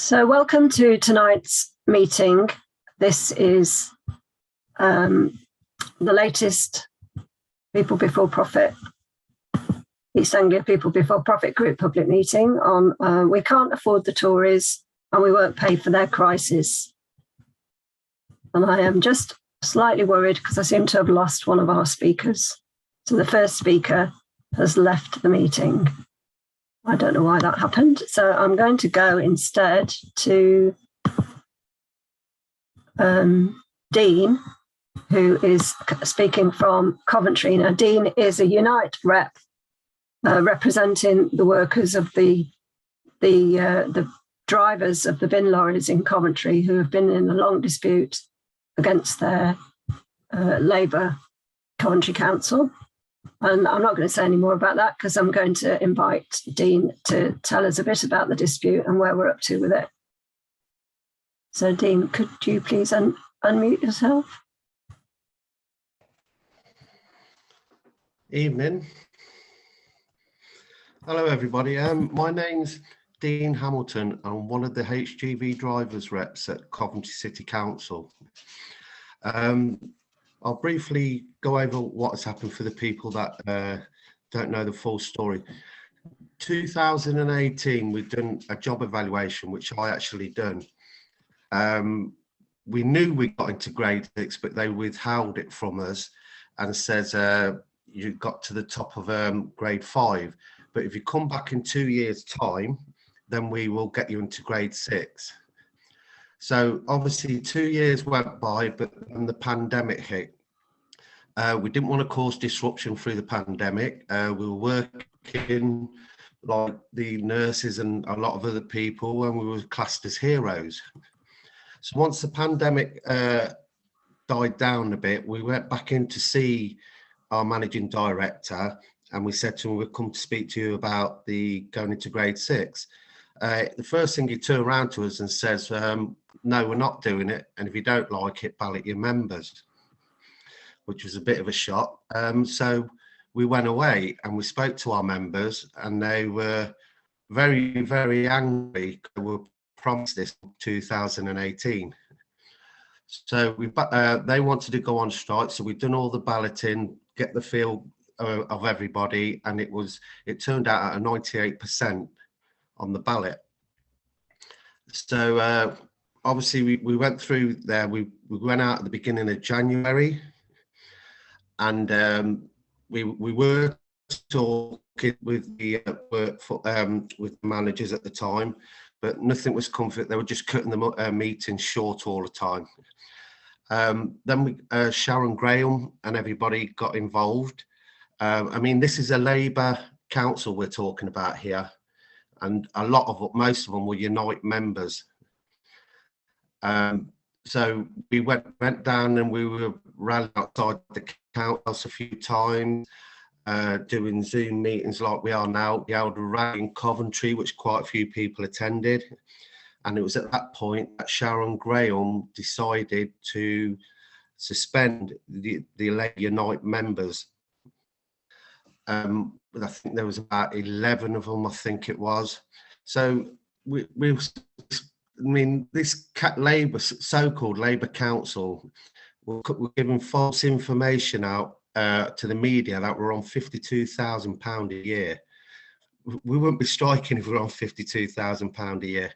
So welcome to tonight's meeting. This is the latest People Before Profit, East Anglia People Before Profit Group public meeting on we can't afford the Tories and we won't pay for their crisis. And I am just slightly worried because I seem to have lost one of our speakers. So the first speaker has left the meeting. I don't know why that happened. So I'm going to go instead to Dean, who is speaking from Coventry. Now, Dean is a Unite rep representing the workers of the drivers of the bin lorries in Coventry who have been in a long dispute against their Labour Coventry Council. And I'm not going to say any more about that because I'm going to invite Dean to tell us a bit about the dispute and where we're up to with it. So, Dean, could you please unmute yourself? Evening. Hello, everybody. My name's Dean Hamilton. I'm one of the HGV drivers reps at Coventry City Council. I'll briefly go over what has happened for the people that don't know the full story. 2018, we've done a job evaluation, which I actually done. We knew we got into grade 6, but they withheld it from us and says you got to the top of grade 5. But if you come back in 2 years' time, then we will get you into grade 6. So obviously 2 years went by, but then the pandemic hit. We didn't want to cause disruption through the pandemic. We were working like the nurses and a lot of other people, and we were classed as heroes. So once the pandemic died down a bit, we went back in to see our managing director, and we said to him, we'll come to speak to you about the going into grade 6. The first thing he turned around to us and says, no, we're not doing it. And if you don't like it, ballot your members, which was a bit of a shock. So we went away and we spoke to our members, and they were very, very angry. We were promised this in 2018. So they wanted to go on strike. So we've done all the balloting, get the feel of everybody, and it turned out at a 98% on the ballot. So obviously we went through there. We went out at the beginning of January, and we were talking with the with managers at the time, but nothing was comfort. They were just cutting the meetings short all the time. Then Sharon Graham and everybody got involved. I mean, this is a Labour council we're talking about here, and most of them were Unite members. So we went down and we were rallying outside the council a few times, doing Zoom meetings like we are now. We held a rally in Coventry, which quite a few people attended. And it was at that point that Sharon Graham decided to suspend the Unite members. I think there was about 11 of them, I think it was. So I mean, this Labour, so-called Labour Council, were giving false information out to the media that we're on £52,000 a year. We wouldn't be striking if we were on £52,000 a year.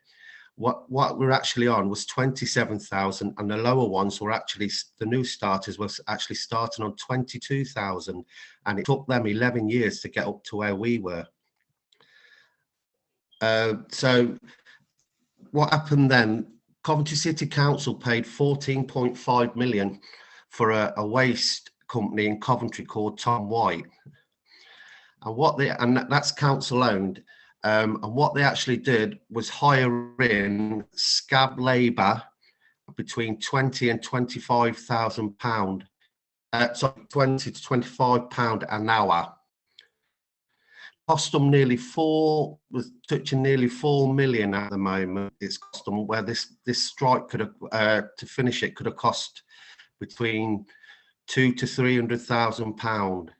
What we're actually on was 27,000, and the lower ones were actually, the new starters were actually starting on 22,000, and it took them 11 years to get up to where we were. So what happened then? Coventry City Council paid 14.5 million for a waste company in Coventry called Tom White, and that's council owned. And what they actually did was hire in scab labour between 20 and 25,000 pound, sorry, 20 to 25 pound an hour. Cost them was touching nearly 4 million at the moment. It's cost them, where this strike could have to finish it could have cost between 200 to 300,000 pound.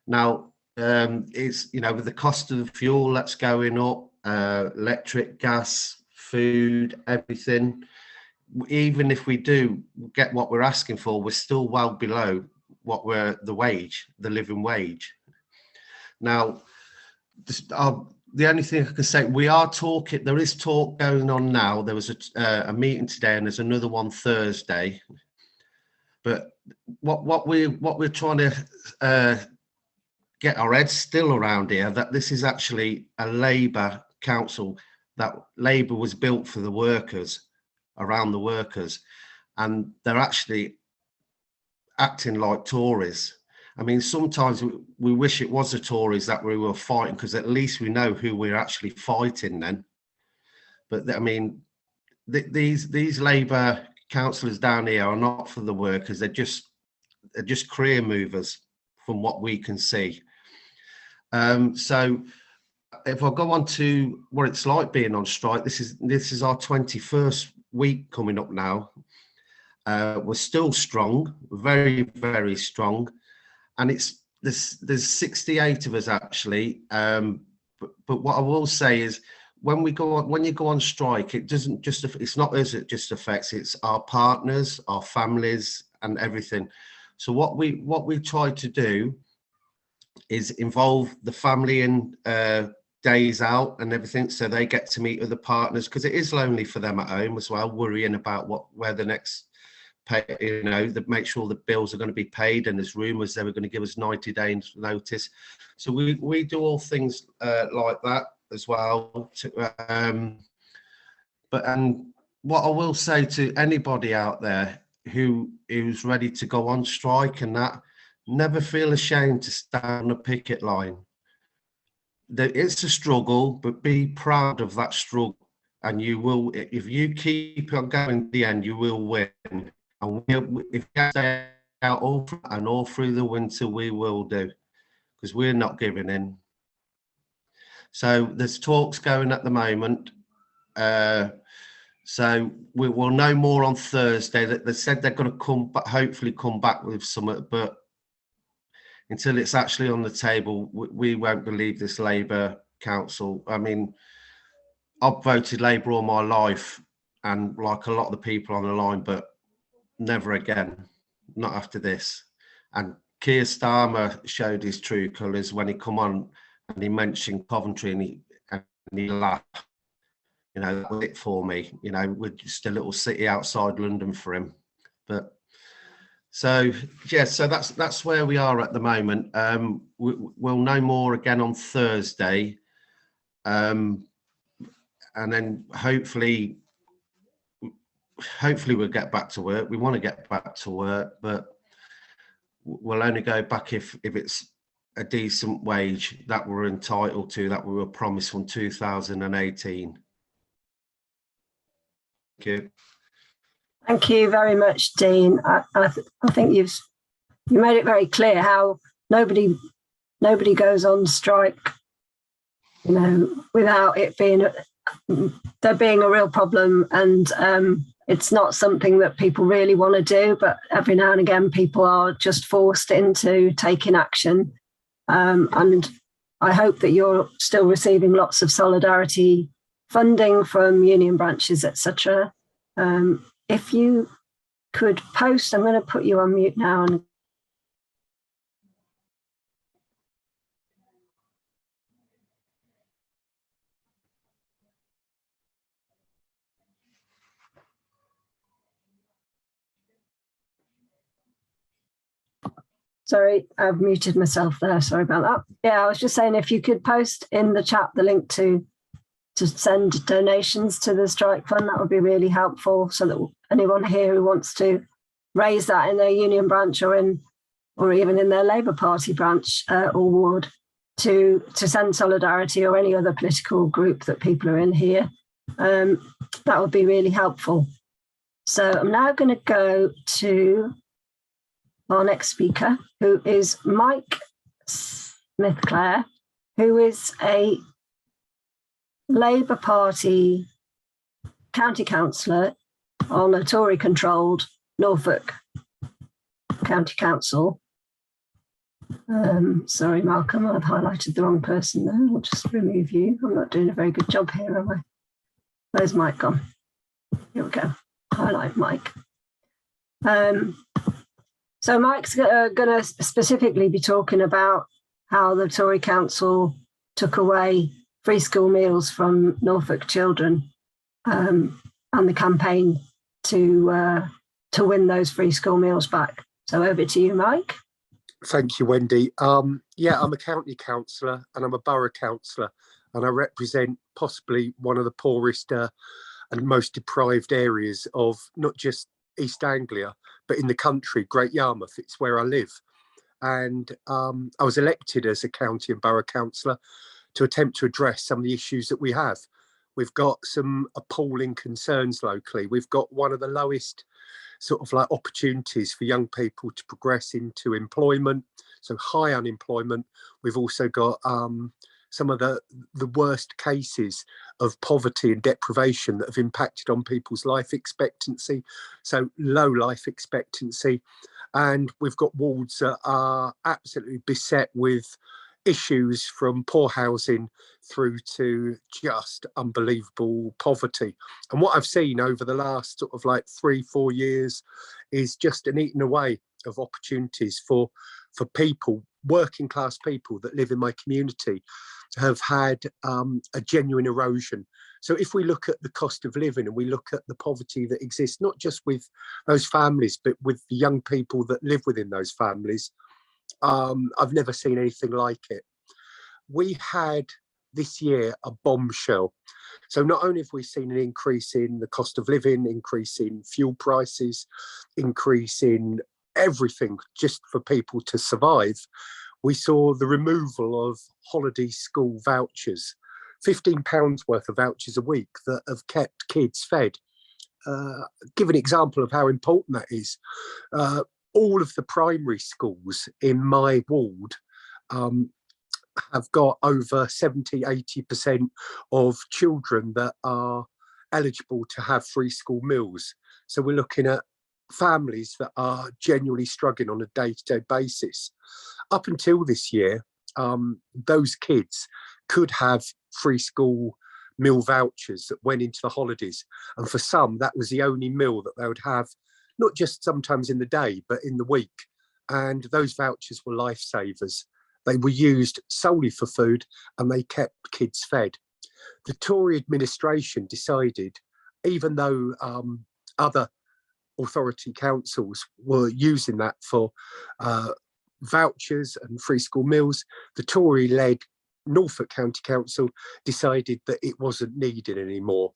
Now, it's, you know, with the cost of the fuel that's going up, electric, gas, food, everything. Even if we do get what we're asking for, we're still well below what the living wage. Now, the only thing I can say, there is talk going on now. There was a meeting today, and there's another one Thursday. But what we're trying to get our heads still around here, that this is actually a Labour council, that Labour was built for the workers, around the workers, and they're actually acting like Tories. I mean, sometimes we wish it was the Tories that we were fighting, because at least we know who we're actually fighting then. But I mean, these Labour councillors down here are not for the workers. They're just career movers, from what we can see. So if I go on to what it's like being on strike, this is our 21st week coming up now. We're still strong, very, very strong, and there's 68 of us actually. But what I will say is, when you go on strike, it's not us it just affects, it's our partners, our families, and everything. So what we try to do is involve the family in days out and everything, so they get to meet other partners, because it is lonely for them at home as well, worrying about where the next pay, make sure the bills are going to be paid, and there's rumours they were going to give us 90 days notice. So we do all things like that as well. And what I will say to anybody out there who's ready to go on strike and that, never feel ashamed to stand on a picket line. It's a struggle, but be proud of that struggle, and you will. If you keep on going to the end, you will win. And if you stay out all through the winter, we will do, because we're not giving in. So there's talks going at the moment. So we will know more on Thursday. That they said they're going to hopefully come back with some, but until it's actually on the table, we won't believe this Labour council. I mean, I've voted Labour all my life, and like a lot of the people on the line, but never again, not after this. And Keir Starmer showed his true colours when he come on and he mentioned Coventry, and he laughed. That was it for me. We're just a little city outside London for him. But so yeah, so that's where we are at the moment. We'll know more again on Thursday, and then hopefully we'll get back to work. We want to get back to work, but we'll only go back if it's a decent wage that we're entitled to, that we were promised from 2018. Thank you. Thank you very much, Dean. I think you made it very clear how nobody goes on strike, without it being there being a real problem, and it's not something that people really want to do, but every now and again people are just forced into taking action. And I hope that you're still receiving lots of solidarity funding from union branches, etc. If you could post, I'm going to put you on mute now. And sorry, I've muted myself there. Sorry about that. Yeah, I was just saying, if you could post in the chat the link to send donations to the strike fund, that would be really helpful, so that anyone here who wants to raise that in their union branch or even in their Labour Party branch or ward to send solidarity, or any other political group that people are in here, that would be really helpful. So I'm now going to go to our next speaker, who is Mike Smith-Clare, who is a Labour Party county councillor on a Tory-controlled Norfolk County Council. Sorry, Malcolm, I've highlighted the wrong person there. I'll just remove you. I'm not doing a very good job here, am I? Where's Mike gone? Here we go. I like Mike. So Mike's going to specifically be talking about how the Tory council took away free school meals from Norfolk children, and the campaign to win those free school meals back. So over to you, Mike. Thank you, Wendy. Yeah, I'm a county councillor and I'm a borough councillor, and I represent possibly one of the poorest and most deprived areas of not just East Anglia, but in the country, Great Yarmouth. It's where I live. And I was elected as a county and borough councillor to attempt to address some of the issues that we have. We've got some appalling concerns locally. We've got one of the lowest sort of like opportunities for young people to progress into employment, so high unemployment. We've also got some of the worst cases of poverty and deprivation that have impacted on people's life expectancy, so low life expectancy. And we've got wards that are absolutely beset with issues from poor housing through to just unbelievable poverty. And what I've seen over the last sort of like 3-4 years is just an eating away of opportunities for people, working class people that live in my community, have had a genuine erosion. So if we look at the cost of living and we look at the poverty that exists, not just with those families, but with the young people that live within those families, I've never seen anything like it. We had this year a bombshell. So not only have we seen an increase in the cost of living, increase in fuel prices, increase in everything just for people to survive, we saw the removal of holiday school vouchers, £15 worth of vouchers a week that have kept kids fed. Give an example of how important that is. All of the primary schools in my ward have got over 70-80% of children that are eligible to have free school meals. So we're looking at families that are genuinely struggling on a day-to-day basis. Up until this year, those kids could have free school meal vouchers that went into the holidays. And for some, that was the only meal that they would have, not just sometimes in the day, but in the week. And those vouchers were lifesavers. They were used solely for food and they kept kids fed. The Tory administration decided, even though other authority councils were using that for vouchers and free school meals, the Tory-led Norfolk County Council decided that it wasn't needed anymore.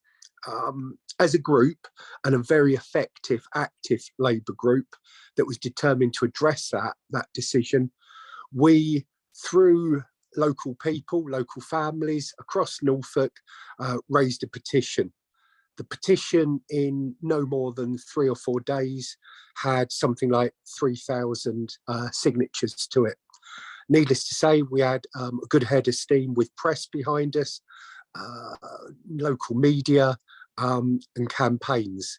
As a group, and a very effective, active Labour group that was determined to address that decision, we, through local people, local families across Norfolk, raised a petition. The petition, in no more than 3 or 4 days, had something like 3,000 signatures to it. Needless to say, we had a good head of steam with press behind us, local media, and campaigns.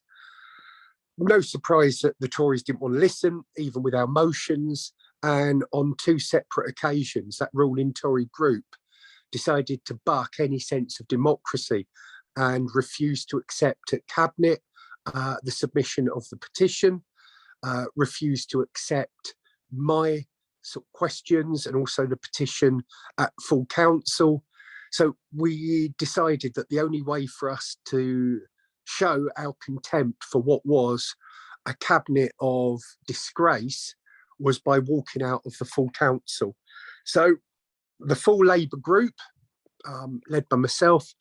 No surprise that the Tories didn't want to listen, even with our motions. And on 2 separate occasions, that ruling Tory group decided to buck any sense of democracy and refused to accept at Cabinet the submission of the petition, refused to accept my sort of questions and also the petition at full council. So we decided that the only way for us to show our contempt for what was a cabinet of disgrace was by walking out of the full council. So the full Labour group, led by myself,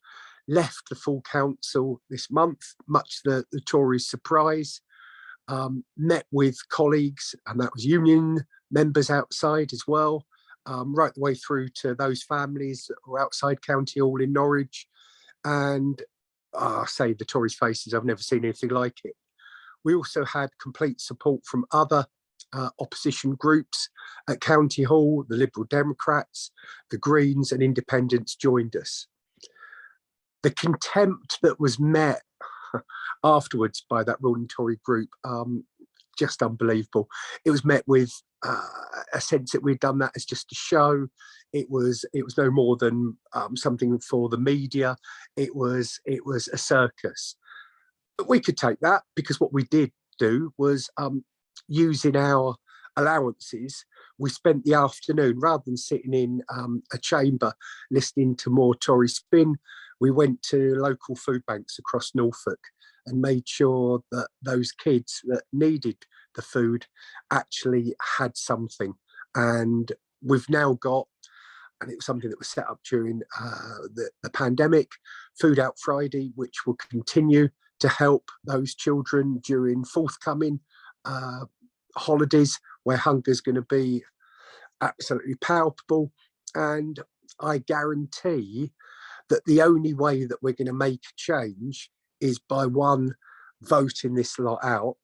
left the full council this month, much to the Tories' surprise, met with colleagues, and that was union members outside as well, right the way through to those families that were outside County Hall in Norwich. And I say the Tories' faces, I've never seen anything like it. We also had complete support from other opposition groups at County Hall. The Liberal Democrats, the Greens and Independents joined us. The contempt that was met afterwards by that ruling Tory group, just unbelievable. It was met with a sense that we'd done that as just a show. It was no more than something for the media. It was a circus. But we could take that, because what we did do was, using our allowances, we spent the afternoon, rather than sitting in a chamber listening to more Tory spin, we went to local food banks across Norfolk and made sure that those kids that needed the food actually had something. And we've now got, and it was something that was set up during the pandemic, Food Out Friday, which will continue to help those children during forthcoming holidays where hunger is going to be absolutely palpable. And I guarantee that the only way that we're going to make change is by, one, voting this lot out.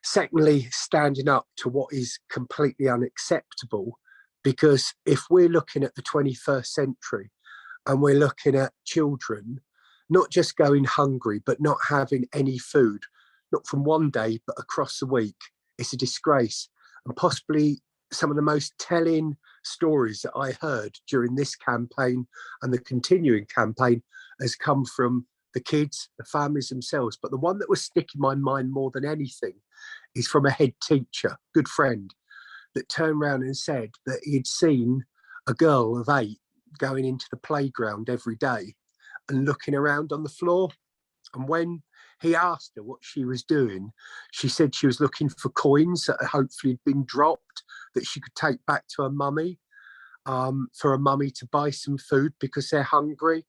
Secondly, standing up to what is completely unacceptable, because if we're looking at the 21st century and we're looking at children not just going hungry, but not having any food, not from one day, but across the week, it's a disgrace. And possibly some of the most telling stories that I heard during this campaign and the continuing campaign has come from the kids, the families themselves. But the one that was sticking in my mind more than anything is from a head teacher, good friend, that turned around and said that he'd seen a girl of 8 going into the playground every day and looking around on the floor. And when he asked her what she was doing, she said she was looking for coins that hopefully had been dropped that she could take back to her mummy, for her mummy to buy some food because they're hungry.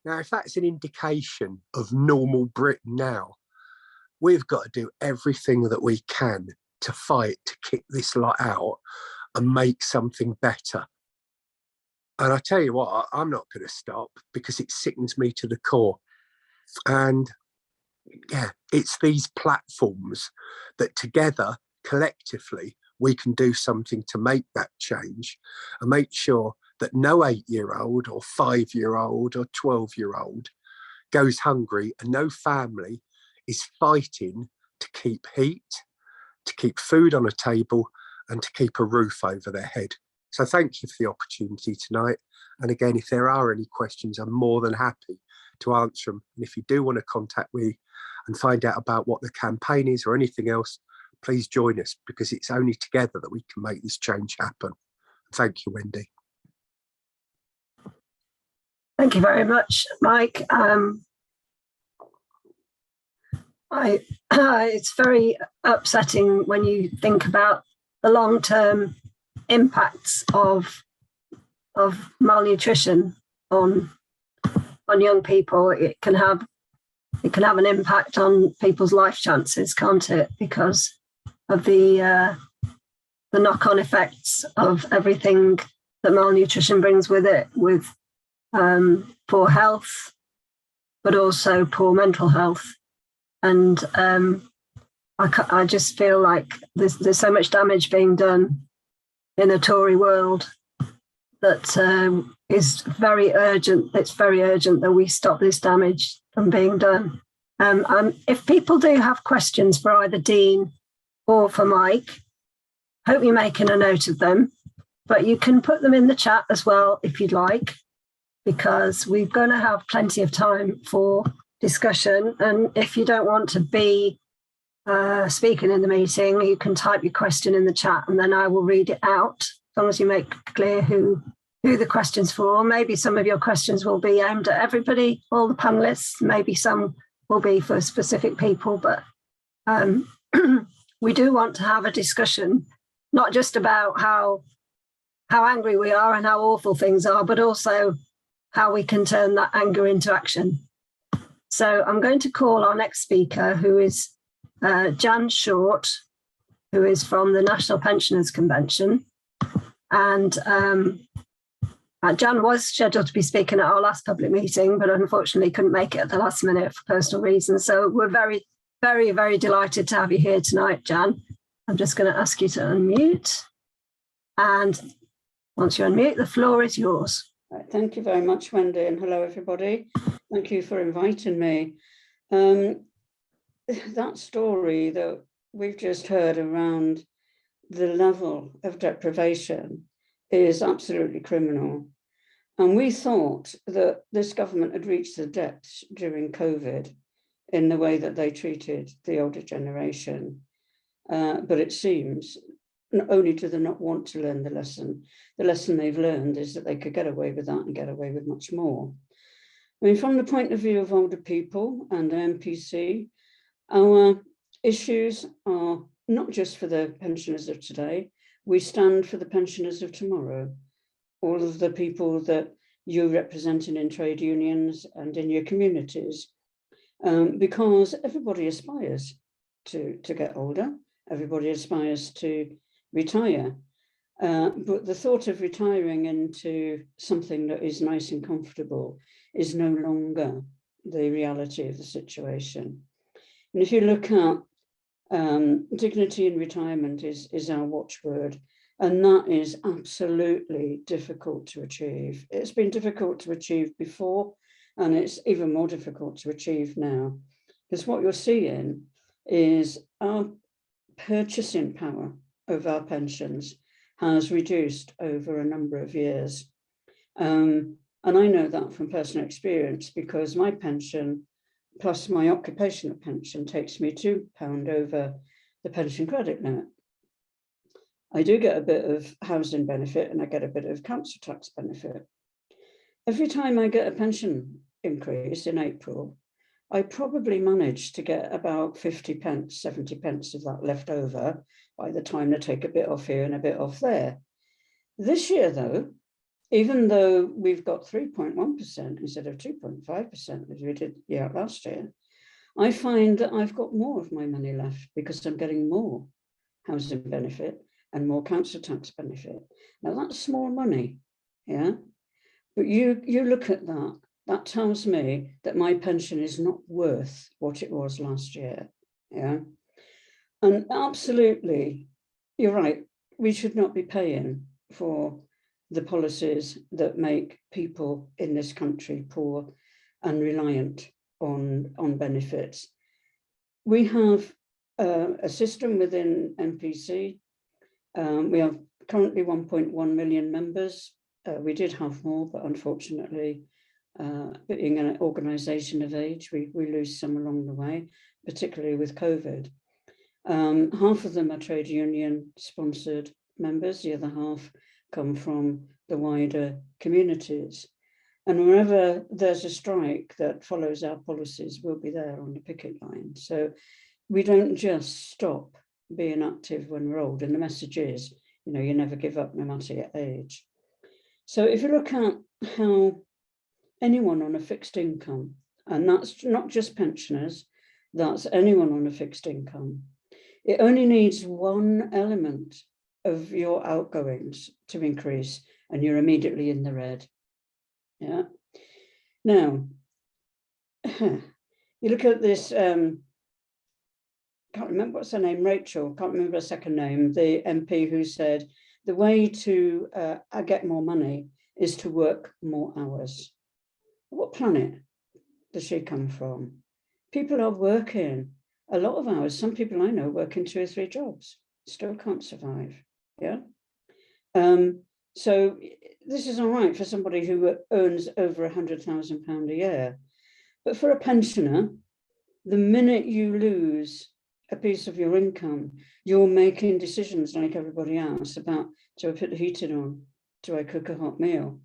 Now, if that's an indication of normal Britain now, we've got to do everything that we can to fight to kick this lot out and make something better. And I tell you what, I'm not going to stop, because it sickens me to the core. And yeah, it's these platforms that together, collectively, we can do something to make that change and make sure that no 8-year-old or 5-year-old or 12-year-old goes hungry, and no family is fighting to keep heat, to keep food on a table, and to keep a roof over their head. So thank you for the opportunity tonight. And again, if there are any questions, I'm more than happy to answer them. And if you do want to contact me and find out about what the campaign is or anything else, please join us, because it's only together that we can make this change happen. Thank you, Wendy. Thank you very much, Mike. It's very upsetting when you think about the long-term impacts of malnutrition on young people. It can have an impact on people's life chances, can't it? Because of the knock-on effects of everything that malnutrition brings with it, with poor health, but also poor mental health. And I just feel like there's so much damage being done in a Tory world that is very urgent. It's very urgent that we stop this damage from being done. If people do have questions for either Dean or for Mike, hope you're making a note of them, but you can put them in the chat as well if you'd like, because we're going to have plenty of time for discussion. And if you don't want to be speaking in the meeting, you can type your question in the chat and then I will read it out, as long as you make clear who the question's for. Maybe some of your questions will be aimed at everybody, all the panelists, maybe some will be for specific people, but we do want to have a discussion, not just about how angry we are and how awful things are, but also how we can turn that anger into action. So I'm going to call our next speaker, who is Jan Short, who is from the National Pensioners Convention. And Jan was scheduled to be speaking at our last public meeting, but unfortunately couldn't make it at the last minute for personal reasons. So we're very, very, very delighted to have you here tonight, Jan. I'm just going to ask you to unmute. And once you unmute, the floor is yours. Right, thank you very much, Wendy, and hello, everybody. Thank you for inviting me. That story that we've just heard around the level of deprivation is absolutely criminal. And we thought that this government had reached the depths during COVID in the way that they treated the older generation. But it seems not only do they not want to learn the lesson they've learned is that they could get away with that and get away with much more. I mean, from the point of view of older people and the MPC, our issues are not just for the pensioners of today, we stand for the pensioners of tomorrow. All of the people that you're representing in trade unions and in your communities, because everybody aspires to get older, everybody aspires to retire. But the thought of retiring into something that is nice and comfortable is no longer the reality of the situation. And if you look at dignity in retirement is our watchword, and that is absolutely difficult to achieve. It's been difficult to achieve before, and it's even more difficult to achieve now, because what you're seeing is our purchasing power of our pensions has reduced over a number of years. And I know that from personal experience, because my pension plus my occupational pension takes me £2 over the pension credit limit. I do get a bit of housing benefit and I get a bit of council tax benefit. Every time I get a pension increase in April, I probably manage to get about 50 pence, 70 pence of that left over by the time I take a bit off here and a bit off there. This year, though, even though we've got 3.1% instead of 2.5% as we did last year, I find that I've got more of my money left because I'm getting more housing benefit and more council tax benefit. Now that's small money, yeah? But you look at that, that tells me that my pension is not worth what it was last year, yeah? And absolutely, you're right, we should not be paying for the policies that make people in this country poor and reliant on benefits. We have a system within MPC. We have currently 1.1 million members. We did have more, but unfortunately, being an organisation of age, we lose some along the way, particularly with COVID. Half of them are trade union sponsored members, the other half come from the wider communities. And wherever there's a strike that follows our policies, we'll be there on the picket line. So we don't just stop being active when we're old. And the message is, you know, you never give up no matter your age. So if you look at how anyone on a fixed income, and that's not just pensioners, that's anyone on a fixed income, it only needs one element of your outgoings to increase and you're immediately in the red. Yeah. Now, you look at this, can't remember what's her name, Rachel, can't remember her second name, the MP who said, the way to get more money is to work more hours. What planet does she come from? People are working a lot of hours. Some people I know working 2 or 3 jobs, still can't survive. Yeah. So this is all right for somebody who earns over £100,000 a year. But for a pensioner, the minute you lose a piece of your income, you're making decisions like everybody else about, do I put the heating on? Do I cook a hot meal?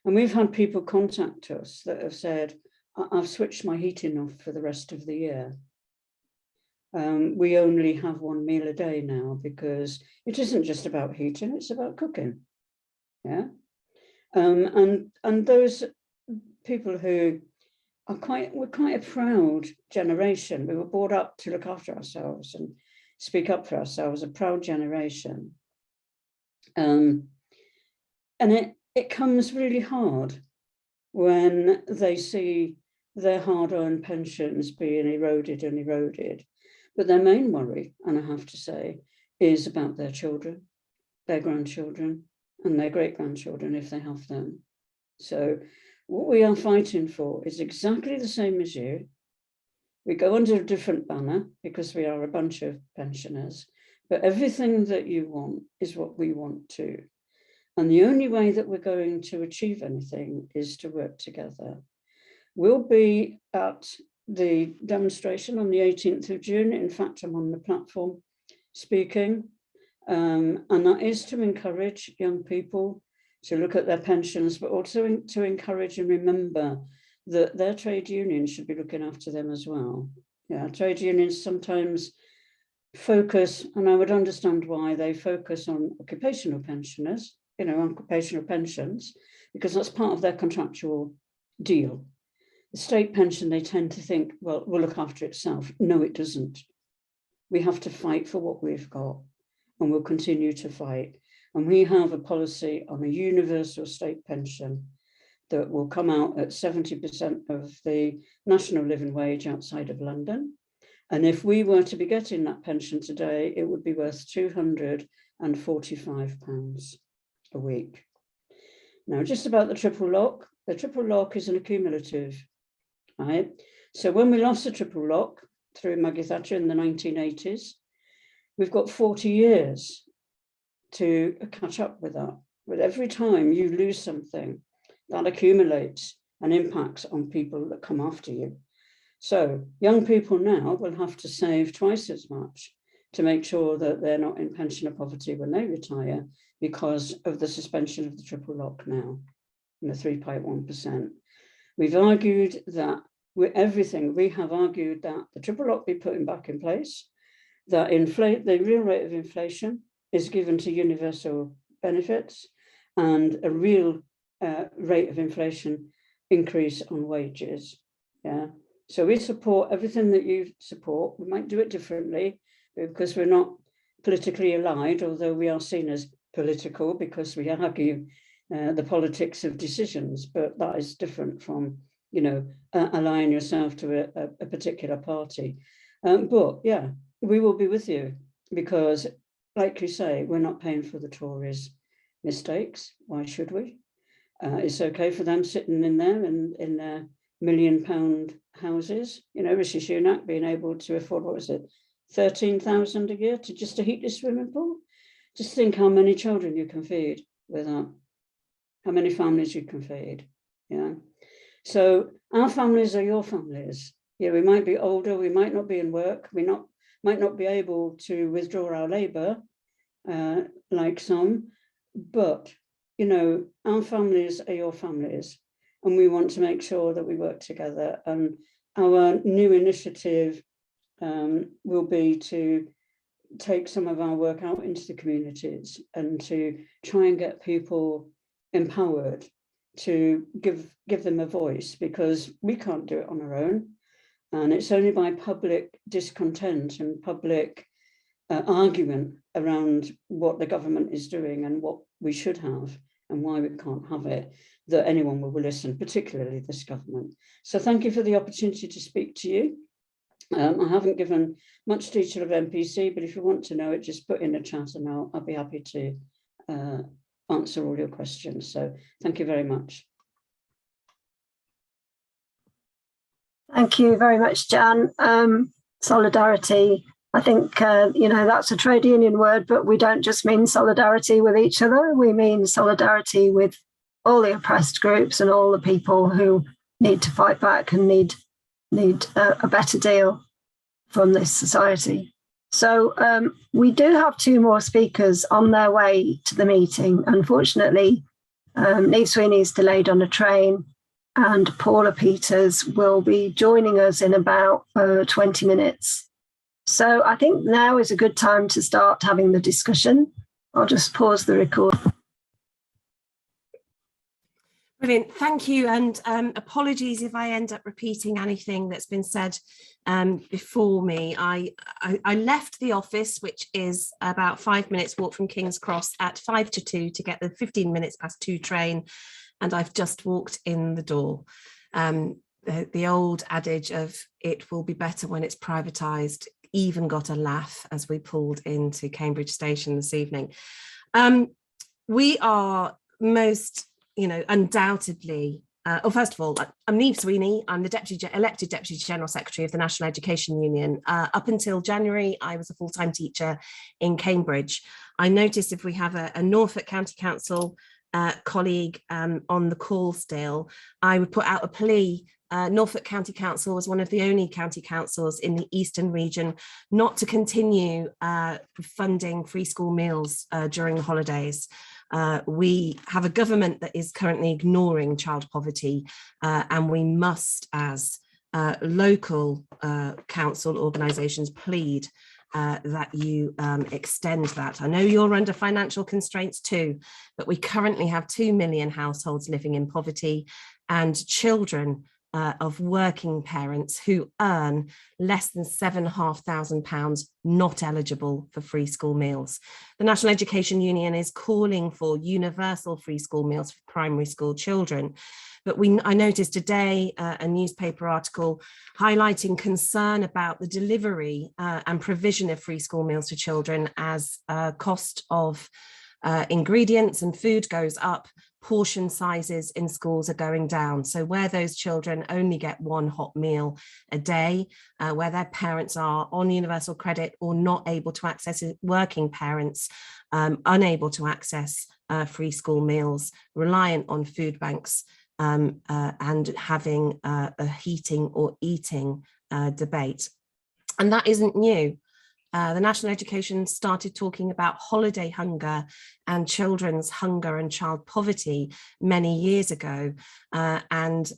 And we've had people contact us that have said, I've switched my heating off for the rest of the year. We only have 1 meal a day now because it isn't just about heating, it's about cooking. Yeah. And those people who are we're quite a proud generation. We were brought up to look after ourselves and speak up for ourselves, a proud generation. And it comes really hard when they see their hard-earned pensions being eroded. But their main worry, and I have to say, is about their children, their grandchildren, and their great-grandchildren if they have them. So what we are fighting for is exactly the same as you. We go under a different banner because we are a bunch of pensioners, but everything that you want is what we want too. And the only way that we're going to achieve anything is to work together. We'll be at the demonstration on the 18th of June. In fact, I'm on the platform speaking, and that is to encourage young people to look at their pensions, but also to encourage and remember that their trade unions should be looking after them as well. Yeah, trade unions sometimes focus, and I would understand why they focus on occupational pensioners, occupational pensions, because that's part of their contractual deal. The state pension, they tend to think, well, will look after itself. No, it doesn't. We have to fight for what we've got, and we'll continue to fight. And we have a policy on a universal state pension that will come out at 70% of the national living wage outside of London. And if we were to be getting that pension today, it would be worth £245 a week. Now, just about the triple lock is an accumulative, right? So when we lost the triple lock through Maggie Thatcher in the 1980s, we've got 40 years to catch up with that. But every time you lose something, that accumulates and impacts on people that come after you. So young people now will have to save twice as much to make sure that they're not in pensioner poverty when they retire because of the suspension of the triple lock now, and the 3.1%. We've argued that with everything, we have argued that the triple lock be put back in place, that the real rate of inflation is given to universal benefits, and a real rate of inflation increase on wages. Yeah. So we support everything that you support. We might do it differently because we're not politically allied, although we are seen as political because we argue the politics of decisions, but that is different from, allying yourself to a particular party. But yeah, we will be with you because, like you say, we're not paying for the Tories' mistakes. Why should we? It's okay for them sitting in there and in their £1 million houses. Rishi Sunak being able to afford, what was it, 13,000 a year to heat this swimming pool. Just think how many children you can feed with that, how many families you can feed. Yeah. So our families are your families. Yeah, we might be older, we might not be in work, we might not be able to withdraw our labour like some, but our families are your families, and we want to make sure that we work together. And our new initiative will be to take some of our work out into the communities and to try and get people empowered to give them a voice, because we can't do it on our own. And it's only by public discontent and public argument around what the government is doing and what we should have and why we can't have it that anyone will listen, particularly this government. So thank you for the opportunity to speak to you. I haven't given much detail of MPC, but if you want to know it, just put in a chat and I'll be happy to answer all your questions. So thank you very much. Thank you very much, Jan. Solidarity, I think, that's a trade union word, but we don't just mean solidarity with each other. We mean solidarity with all the oppressed groups and all the people who need to fight back and need a better deal from this society. So we do have two more speakers on their way to the meeting. Unfortunately, Neve Sweeney is delayed on a train, and Paula Peters will be joining us in about 20 minutes. So I think now is a good time to start having the discussion. I'll just pause the record. Brilliant, thank you, and apologies if I end up repeating anything that's been said before me. I left the office, which is about 5 minutes walk from King's Cross, at 5 to 2 to get the 15 minutes past 2 train, and I've just walked in the door. The old adage of it will be better when it's privatised even got a laugh as we pulled into Cambridge Station this evening. We are most undoubtedly first of all, I'm Niamh Sweeney. I'm the elected Deputy General Secretary of the National Education Union. Up until January, I was a full-time teacher in Cambridge. I noticed if we have a Norfolk County Council colleague on the call still, I would put out a plea. Norfolk County Council was one of the only county councils in the eastern region not to continue funding free school meals during the holidays. We have a government that is currently ignoring child poverty, and we must, as local council organisations, plead that you extend that. I know you're under financial constraints too, but we currently have 2 million households living in poverty, and children of working parents who earn less than £7,500 not eligible for free school meals. The National Education Union is calling for universal free school meals for primary school children. But I noticed today a newspaper article highlighting concern about the delivery and provision of free school meals to children as cost of ingredients and food goes up. Portion sizes in schools are going down. So where those children only get one hot meal a day, where their parents are on universal credit or not able to access it, working parents unable to access free school meals, reliant on food banks, and having a heating or eating debate. And that isn't new. The National Education started talking about holiday hunger and children's hunger and child poverty many years ago, and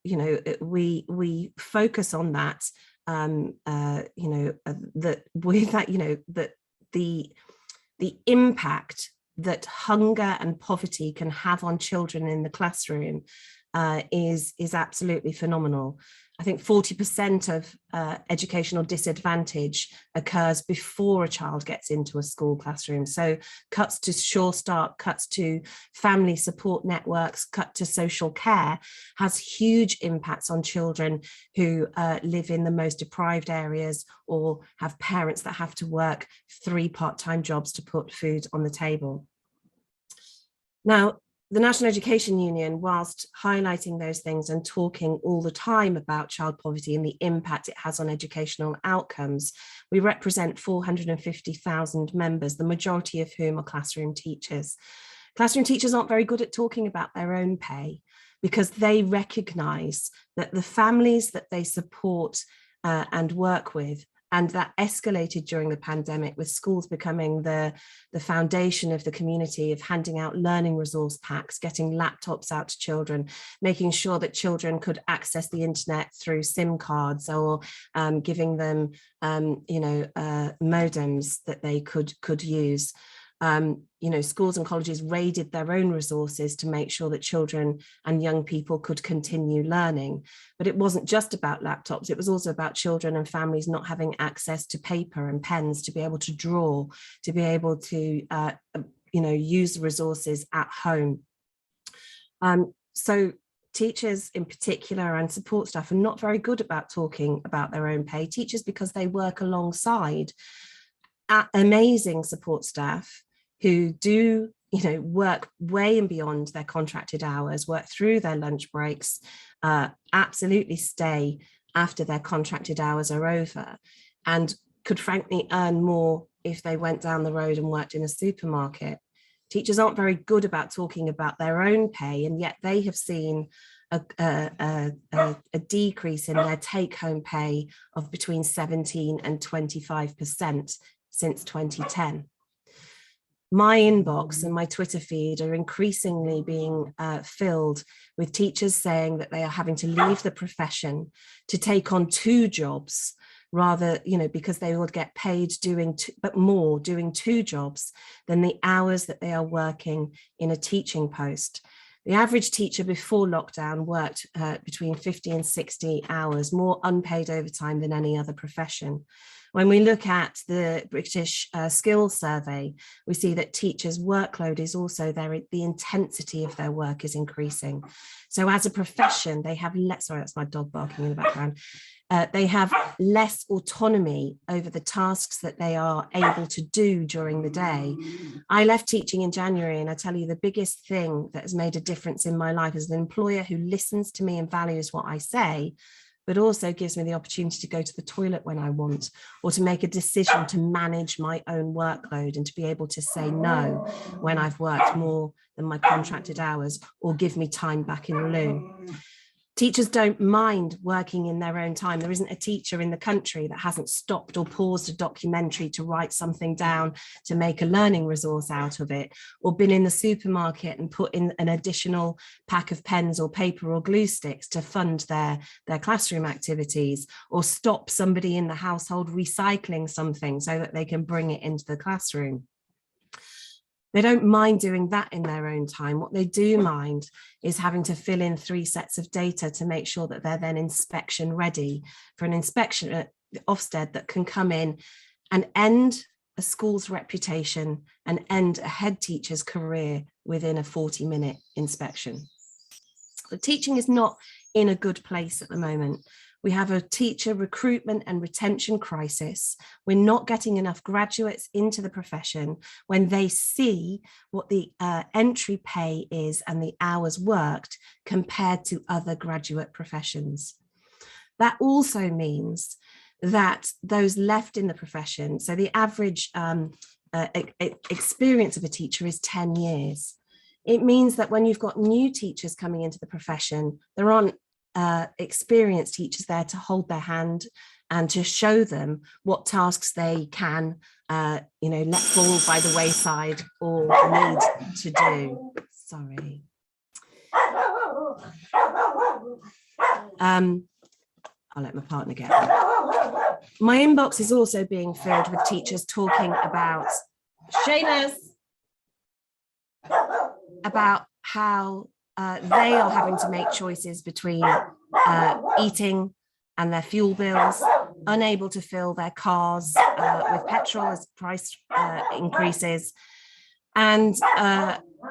you know, we focus on that. You know, that with that, you know, that the impact that hunger and poverty can have on children in the classroom is absolutely phenomenal. I think 40% of educational disadvantage occurs before a child gets into a school classroom. So cuts to Sure Start, cuts to family support networks, cut to social care has huge impacts on children who live in the most deprived areas or have parents that have to work 3 part-time jobs to put food on the table. Now, the National Education Union, whilst highlighting those things and talking all the time about child poverty and the impact it has on educational outcomes, we represent 450,000 members, the majority of whom are classroom teachers. Classroom teachers aren't very good at talking about their own pay because they recognise that the families that they support and work with, and that escalated during the pandemic with schools becoming the foundation of the community, of handing out learning resource packs, getting laptops out to children, making sure that children could access the internet through SIM cards, or giving them you know, modems that they could use. You know, schools and colleges raided their own resources to make sure that children and young people could continue learning. But it wasn't just about laptops, it was also about children and families not having access to paper and pens to be able to draw, to be able to, you know, use resources at home. So teachers in particular and support staff are not very good about talking about their own pay. Teachers, because they work alongside amazing support staff who do, you know, work way and beyond their contracted hours, work through their lunch breaks, absolutely stay after their contracted hours are over, and could frankly earn more if they went down the road and worked in a supermarket. Teachers aren't very good about talking about their own pay, and yet they have seen a decrease in their take-home pay of between 17 and 25% since 2010. My inbox and my Twitter feed are increasingly being filled with teachers saying that they are having to leave the profession to take on 2 jobs, rather, you know, because they would get paid doing doing 2 jobs than the hours that they are working in a teaching post. The average teacher before lockdown worked between 50 and 60 hours, more unpaid overtime than any other profession. When we look at the British Skills Survey, we see that teachers' workload is also there, the intensity of their work is increasing. So as a profession, they have less, sorry, that's my dog barking in the background. They have less autonomy over the tasks that they are able to do during the day. I left teaching in January, and I tell you, the biggest thing that has made a difference in my life is an employer who listens to me and values what I say, but also gives me the opportunity to go to the toilet when I want, or to make a decision to manage my own workload and to be able to say no when I've worked more than my contracted hours, or give me time back in lieu. Teachers don't mind working in their own time. There isn't a teacher in the country that hasn't stopped or paused a documentary to write something down to make a learning resource out of it, or been in the supermarket and put in an additional pack of pens or paper or glue sticks to fund their classroom activities, or stop somebody in the household recycling something so that they can bring it into the classroom. They don't mind doing that in their own time. What they do mind is having to fill in 3 sets of data to make sure that they're then inspection ready for an inspection at Ofsted that can come in and end a school's reputation and end a head teacher's career within a 40-minute inspection. The teaching is not in a good place at the moment. We have a teacher recruitment and retention crisis. We're not getting enough graduates into the profession when they see what the entry pay is and the hours worked compared to other graduate professions. That also means that those left in the profession, so the average experience of a teacher is 10 years. It means that when you've got new teachers coming into the profession, there aren't experienced teachers there to hold their hand and to show them what tasks they can let fall by the wayside or need to do. Sorry. I'll let my partner get it. My inbox is also being filled with teachers talking about how they are having to make choices between eating and their fuel bills, unable to fill their cars with petrol as price increases, and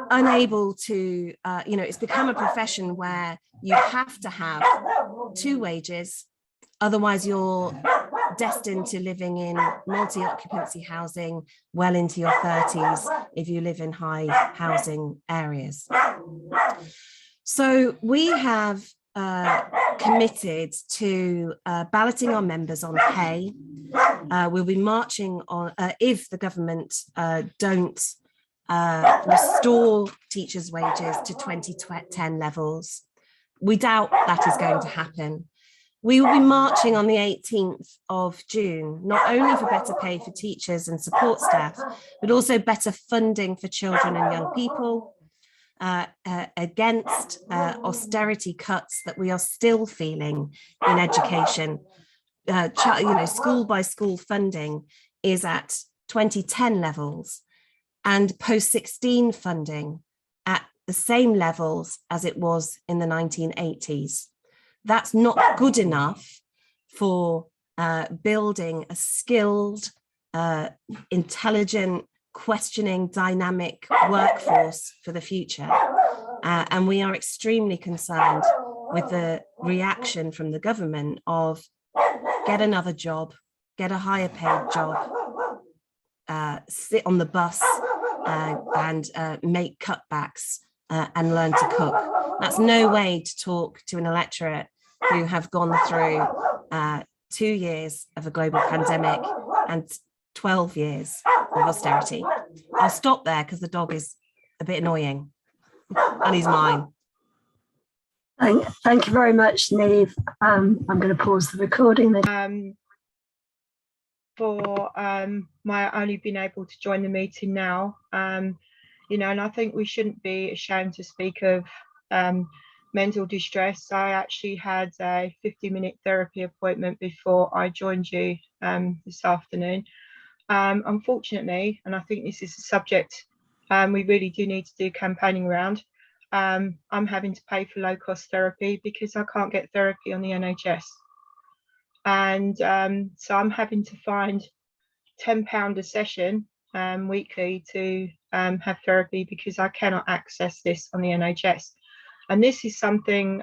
unable to, it's become a profession where you have to have 2 wages, otherwise you're destined to living in multi-occupancy housing well into your 30s if you live in high housing areas. So we have committed to balloting our members on pay. We'll be marching on if the government don't restore teachers' wages to 2010 levels. We doubt that is going to happen. We will be marching on the 18th of June, not only for better pay for teachers and support staff, but also better funding for children and young people, against austerity cuts that we are still feeling in education. School by school funding is at 2010 levels, and post-16 funding at the same levels as it was in the 1980s. That's not good enough for building a skilled, intelligent, questioning, dynamic workforce for the future. And we are extremely concerned with the reaction from the government of get another job, get a higher paid job, sit on the bus and make cutbacks and learn to cook. That's no way to talk to an electorate who have gone through 2 years of a global pandemic and 12 years of austerity. I'll stop there because the dog is a bit annoying and he's mine. Thank you very much, Neve. I'm going to pause the recording. For my only being able to join the meeting now, and I think we shouldn't be ashamed to speak of mental distress. I actually had a 50-minute therapy appointment before I joined you this afternoon. Unfortunately, and I think this is a subject we really do need to do campaigning around, I'm having to pay for low-cost therapy because I can't get therapy on the NHS. And so I'm having to find £10 a session weekly to have therapy because I cannot access this on the NHS. And this is something,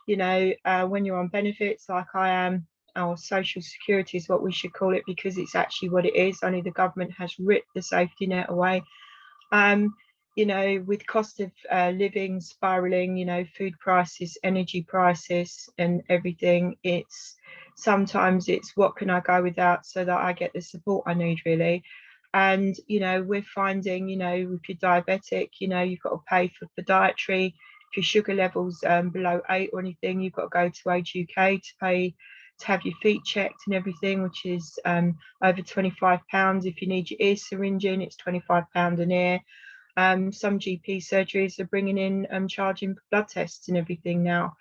you know, when you're on benefits like I am, or social security is what we should call it, because it's actually what it is, only the government has ripped the safety net away. You know, with cost of living spiraling, you know, food prices, energy prices and everything, sometimes it's what can I go without so that I get the support I need, really. And, you know, we're finding, you know, if you're diabetic, you know, you've got to pay for dietary. If your sugar level's below 8 or anything, you've got to go to Age UK to pay to have your feet checked and everything, which is over £25. If you need your ear syringe in, it's £25 an ear. Some GP surgeries are bringing in charging for blood tests and everything now.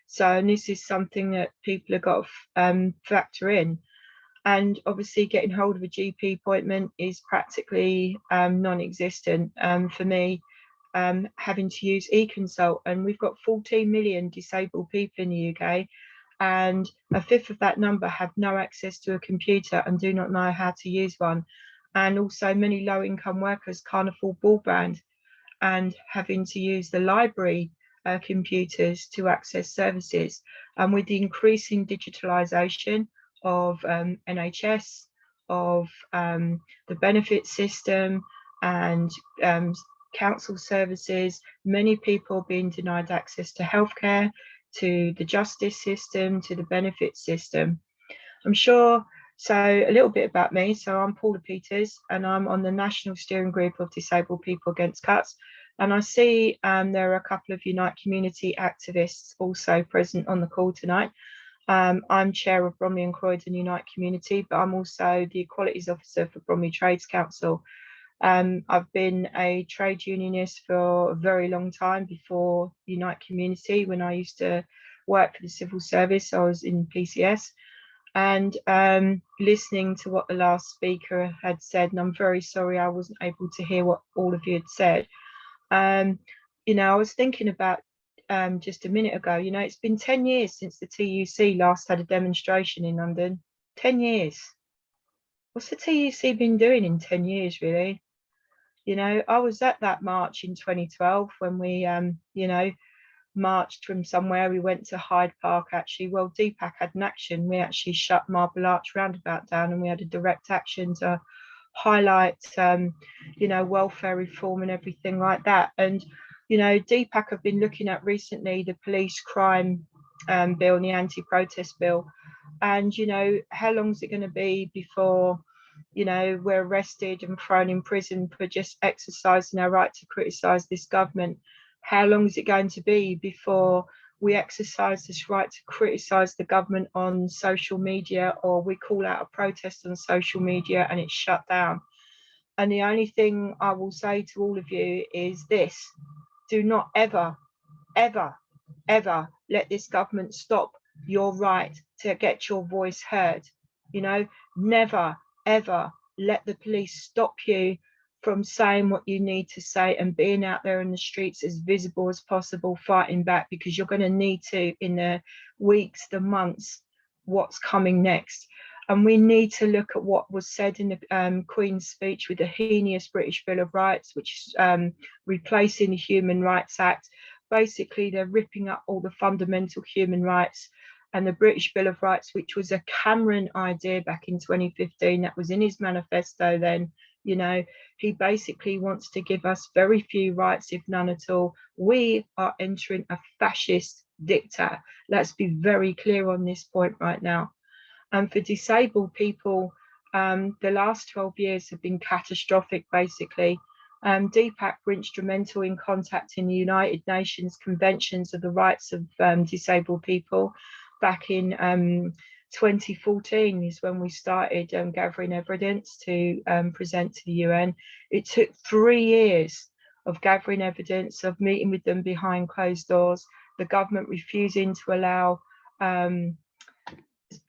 So, and this is something that people have got to factor in. And obviously getting hold of a GP appointment is practically non-existent for me, having to use eConsult. And we've got 14 million disabled people in the UK, and a fifth of that number have no access to a computer and do not know how to use one. And also many low-income workers can't afford broadband and having to use the library computers to access services. And with the increasing digitalisation of NHS, of the benefit system and council services, many people being denied access to healthcare, to the justice system, to the benefit system. I'm sure. So a little bit about me. So I'm Paula Peters and I'm on the National Steering Group of Disabled People Against Cuts. And I see there are a couple of Unite Community activists also present on the call tonight. I'm chair of Bromley and Croydon Unite Community, but I'm also the Equalities Officer for Bromley Trades Council. I've been a trade unionist for a very long time before Unite Community. When I used to work for the civil service, I was in PCS. And listening to what the last speaker had said, and I'm very sorry I wasn't able to hear what all of you had said. You know, I was thinking about just a minute ago, you know, it's been 10 years since the TUC last had a demonstration in London. 10 years. What's the TUC been doing in 10 years, really? You know, I was at that march in 2012 when we, you know, marched from somewhere. We went to Hyde Park, actually. Well, DPAC had an action. We actually shut Marble Arch roundabout down and we had a direct action to highlight, you know, welfare reform and everything like that. And, you know, DPAC have been looking at recently the police crime bill and the anti-protest bill. And, you know, how long is it going to be before, you know, we're arrested and thrown in prison for just exercising our right to criticise this government? How long is it going to be before we exercise this right to criticise the government on social media, or we call out a protest on social media and it's shut down? And the only thing I will say to all of you is this: do not ever, ever, ever let this government stop your right to get your voice heard. You know, never, ever let the police stop you from saying what you need to say and being out there in the streets as visible as possible, fighting back, because you're going to need to in the weeks, the months, what's coming next. And we need to look at what was said in the Queen's speech with the heinous British Bill of Rights, which is replacing the Human Rights Act. Basically, they're ripping up all the fundamental human rights. And the British Bill of Rights, which was a Cameron idea back in 2015, that was in his manifesto then, you know, he basically wants to give us very few rights, if none at all. We are entering a fascist dictator. Let's be very clear on this point right now. And for disabled people, the last 12 years have been catastrophic, basically. DPAC were instrumental in contacting the United Nations Conventions of the Rights of Disabled People. Back in 2014 is when we started gathering evidence to present to the UN. It took 3 years of gathering evidence, of meeting with them behind closed doors, the government refusing to allow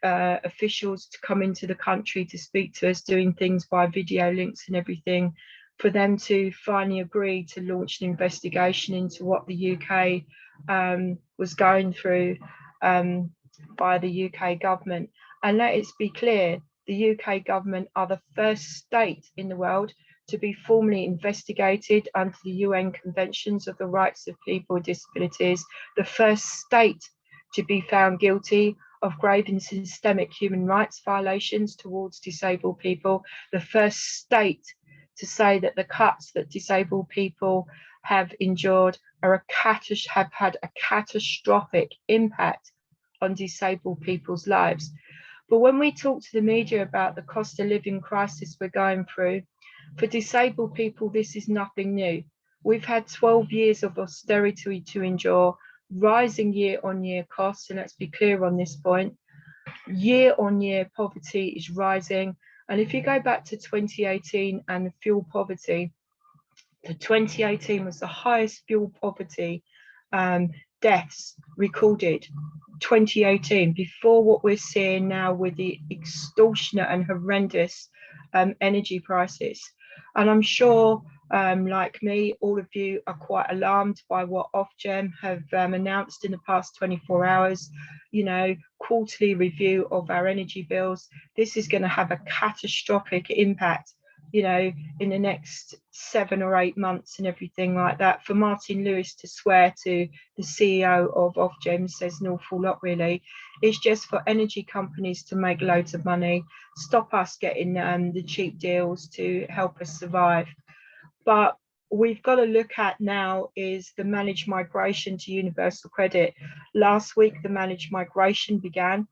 officials to come into the country to speak to us, doing things by video links and everything, for them to finally agree to launch an investigation into what the UK was going through by the UK government. And let it be clear, the UK government are the first state in the world to be formally investigated under the UN Conventions of the Rights of People with Disabilities, the first state to be found guilty of grave and systemic human rights violations towards disabled people, the first state to say that the cuts that disabled people have endured have had a catastrophic impact on disabled people's lives. But when we talk to the media about the cost of living crisis we're going through, for disabled people, this is nothing new. We've had 12 years of austerity to endure, rising year-on-year costs, and let's be clear on this point, year-on-year poverty is rising. And if you go back to 2018 and the fuel poverty, the 2018 was the highest fuel poverty deaths recorded. 2018, before what we're seeing now with the extortionate and horrendous energy prices. And I'm sure, like me, all of you are quite alarmed by what Ofgem have announced in the past 24 hours, you know, quarterly review of our energy bills. This is going to have a catastrophic impact, you know, in the next 7 or 8 months and everything like that. For Martin Lewis to swear to the CEO of Ofgem says an awful lot, really. It's just for energy companies to make loads of money, stop us getting the cheap deals to help us survive. But we've got to look at now is the managed migration to universal credit. Last week, the managed migration began.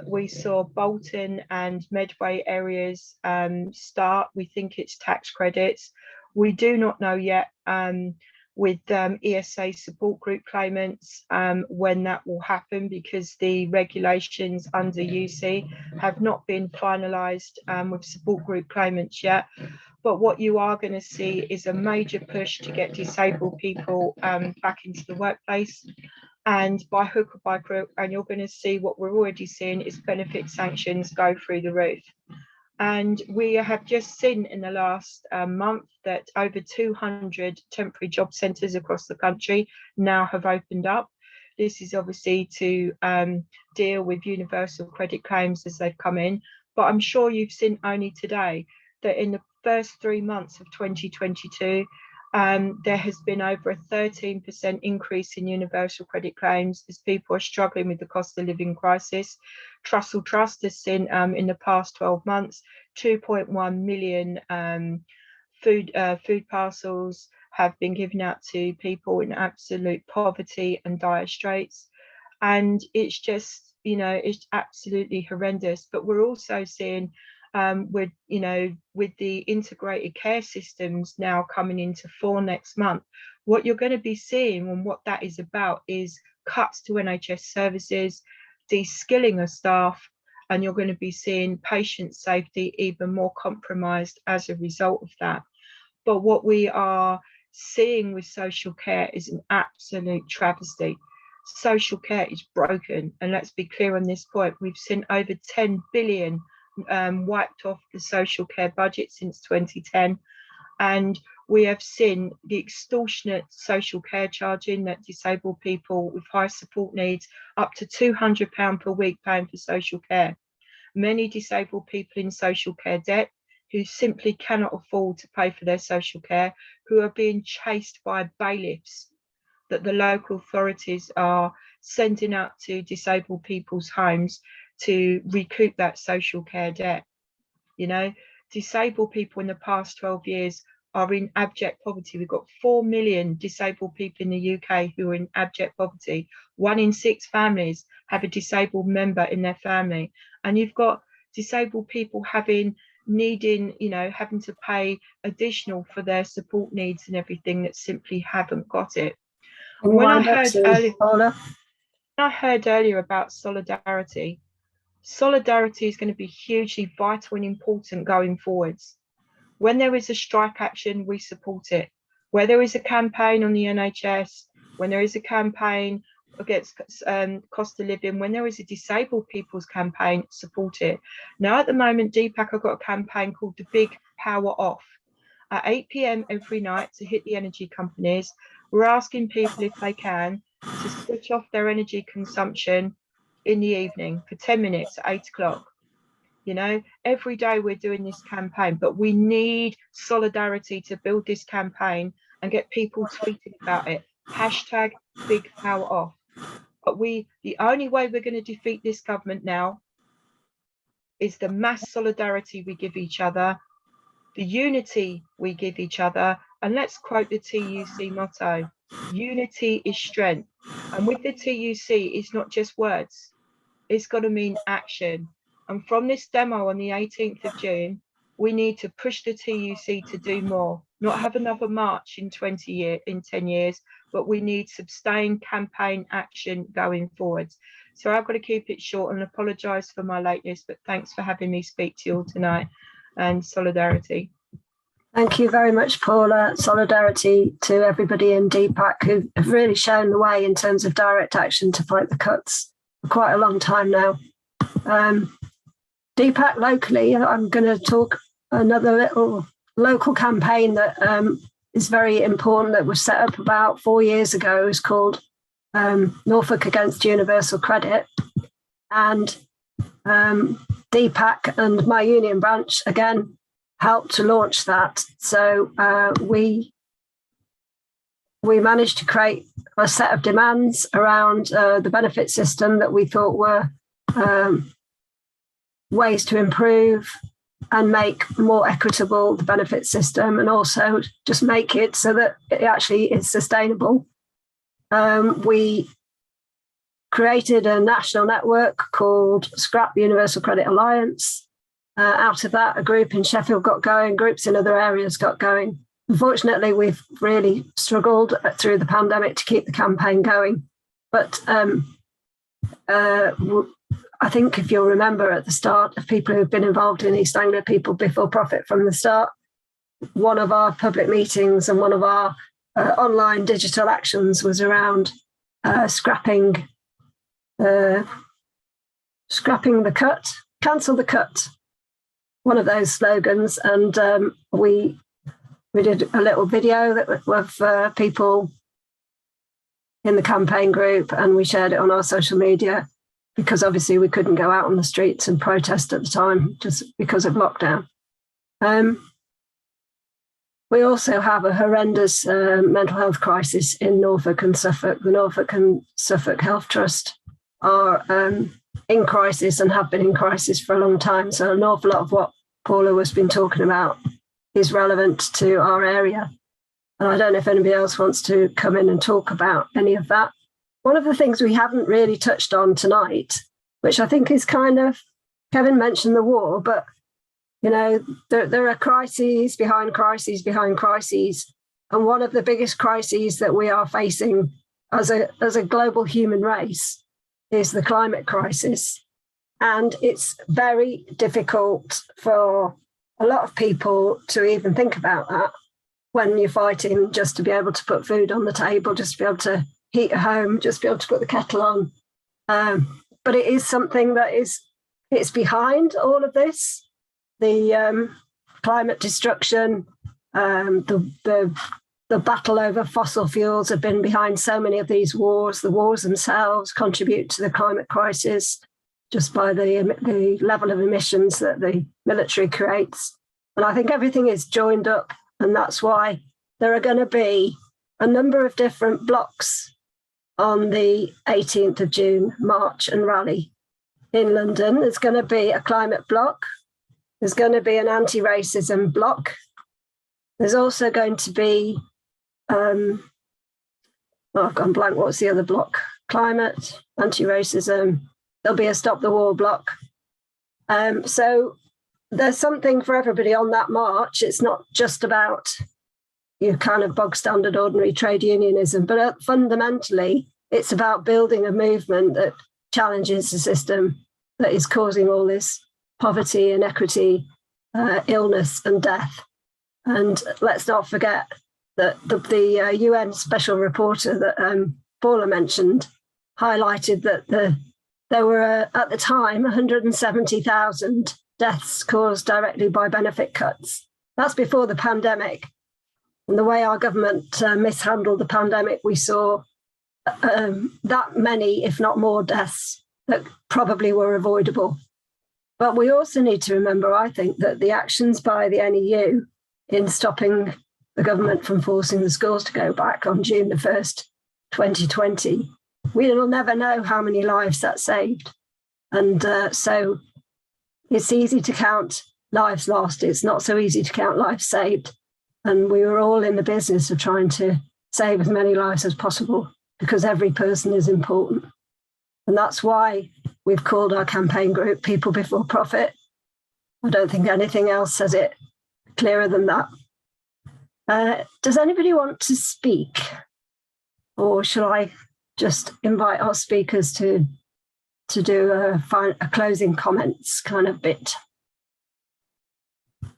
We saw Bolton and Medway areas start. We think it's tax credits. We do not know yet with ESA support group claimants when that will happen, because the regulations under UC have not been finalised with support group claimants yet. But what you are going to see is a major push to get disabled people back into the workplace, and by hook or by crook, and you're going to see what we're already seeing is benefit sanctions go through the roof. And we have just seen in the last month that over 200 temporary job centres across the country now have opened up. This is obviously to deal with universal credit claims as they've come in. But I'm sure you've seen only today that in the first 3 months of 2022, there has been over a 13% increase in universal credit claims as people are struggling with the cost of living crisis. Trussell Trust has seen in the past 12 months, 2.1 million food parcels have been given out to people in absolute poverty and dire straits. And it's just, you know, it's absolutely horrendous. But we're also seeing with the integrated care systems now coming into force next month, what you're going to be seeing and what that is about is cuts to NHS services, de-skilling of staff, and you're going to be seeing patient safety even more compromised as a result of that. But what we are seeing with social care is an absolute travesty. Social care is broken, and let's be clear on this point. We've seen over 10 billion wiped off the social care budget since 2010, and we have seen the extortionate social care charging that disabled people with high support needs up to £200 per week paying for social care. Many disabled people in social care debt who simply cannot afford to pay for their social care, who are being chased by bailiffs that the local authorities are sending out to disabled people's homes to recoup that social care debt. You know, disabled people in the past 12 years are in abject poverty. We've got 4 million disabled people in the UK who are in abject poverty. 1 in 6 families have a disabled member in their family. And you've got disabled people having to pay additional for their support needs and everything that simply haven't got it. When I heard earlier about solidarity is going to be hugely vital and important going forwards. When there is a strike action, we support it. Where there is a campaign on the NHS, when there is a campaign against cost of living, when there is a disabled people's campaign, support it. Now at the moment, DPAC have got a campaign called the Big Power Off. At 8 PM every night to hit the energy companies, we're asking people if they can to switch off their energy consumption in the evening for 10 minutes at 8 o'clock. You know, every day we're doing this campaign, but we need solidarity to build this campaign and get people tweeting about it. Hashtag big power off. But the only way we're going to defeat this government now is the mass solidarity we give each other, the unity we give each other. And let's quote the TUC motto: unity is strength. And with the TUC, it's not just words, it's got to mean action. And from this demo on the 18th of June, we need to push the TUC to do more, not have another march in 10 years, but we need sustained campaign action going forwards. So I've got to keep it short and apologise for my lateness, but thanks for having me speak to you all tonight, and solidarity. Thank you very much, Paula. Solidarity to everybody in DPAC who have really shown the way in terms of direct action to fight the cuts for quite a long time now. DPAC locally, I'm going to talk another little local campaign that is very important that was set up about 4 years ago. It's called Norfolk Against Universal Credit. And DPAC and my union branch, again, helped to launch that. So we managed to create a set of demands around the benefit system that we thought were ways to improve and make more equitable the benefit system, and also just make it so that it actually is sustainable. We created a national network called Scrap Universal Credit Alliance. Out of that, a group in Sheffield got going, groups in other areas got going. Unfortunately, we've really struggled through the pandemic to keep the campaign going. But I think if you'll remember at the start, of people who've been involved in East Anglia People Before Profit from the start, one of our public meetings and one of our online digital actions was around scrapping the cut, cancel the cut, one of those slogans. And we did a little video that of people in the campaign group, and we shared it on our social media, because obviously we couldn't go out on the streets and protest at the time just because of lockdown. We also have a horrendous mental health crisis in Norfolk and Suffolk. The Norfolk and Suffolk Health Trust are in crisis and have been in crisis for a long time. So an awful lot of what Paula has been talking about is relevant to our area. And I don't know if anybody else wants to come in and talk about any of that. One of the things we haven't really touched on tonight, which I think is kind of, Kevin mentioned the war, but, you know, there are crises behind crises behind crises. And one of the biggest crises that we are facing as a global human race is the climate crisis. And it's very difficult for a lot of people to even think about that when you're fighting just to be able to put food on the table, just to be able to heat a home, just be able to put the kettle on. But it is something that it's behind all of this. The climate destruction, the battle over fossil fuels have been behind so many of these wars. The wars themselves contribute to the climate crisis just by the level of emissions that the military creates. And I think everything is joined up, and that's why there are going to be a number of different blocks on the 18th of June march and rally in London. There's going to be a climate block. There's going to be an anti-racism block. There's also going to be, I've gone blank, what's the other block? Climate, anti-racism. There'll be a stop the war block. So there's something for everybody on that march. It's not just about your kind of bog standard ordinary trade unionism, but fundamentally it's about building a movement that challenges the system that is causing all this poverty, inequity, illness and death. And let's not forget that the UN special reporter that Paula mentioned highlighted that there were at the time 170,000 deaths caused directly by benefit cuts. That's before the pandemic. And the way our government mishandled the pandemic, we saw that many, if not more, deaths that probably were avoidable. But we also need to remember, I think, that the actions by the NEU in stopping the government from forcing the schools to go back on June the 1st, 2020, we will never know how many lives that saved. And so it's easy to count lives lost. It's not so easy to count lives saved. And we were all in the business of trying to save as many lives as possible, because every person is important. And that's why we've called our campaign group People Before Profit. I don't think anything else says it clearer than that. Does anybody want to speak? Or shall I just invite our speakers to do a closing comments kind of bit?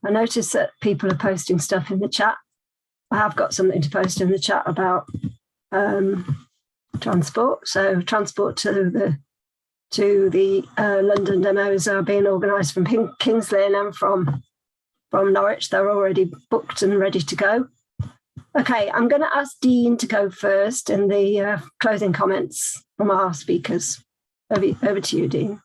I notice that people are posting stuff in the chat. I have got something to post in the chat about transport. So transport to the London demos are being organised from Kings Lynn and from Norwich. They're already booked and ready to go. Okay, I'm going to ask Dean to go first in the closing comments from our speakers. Over to you, Dean.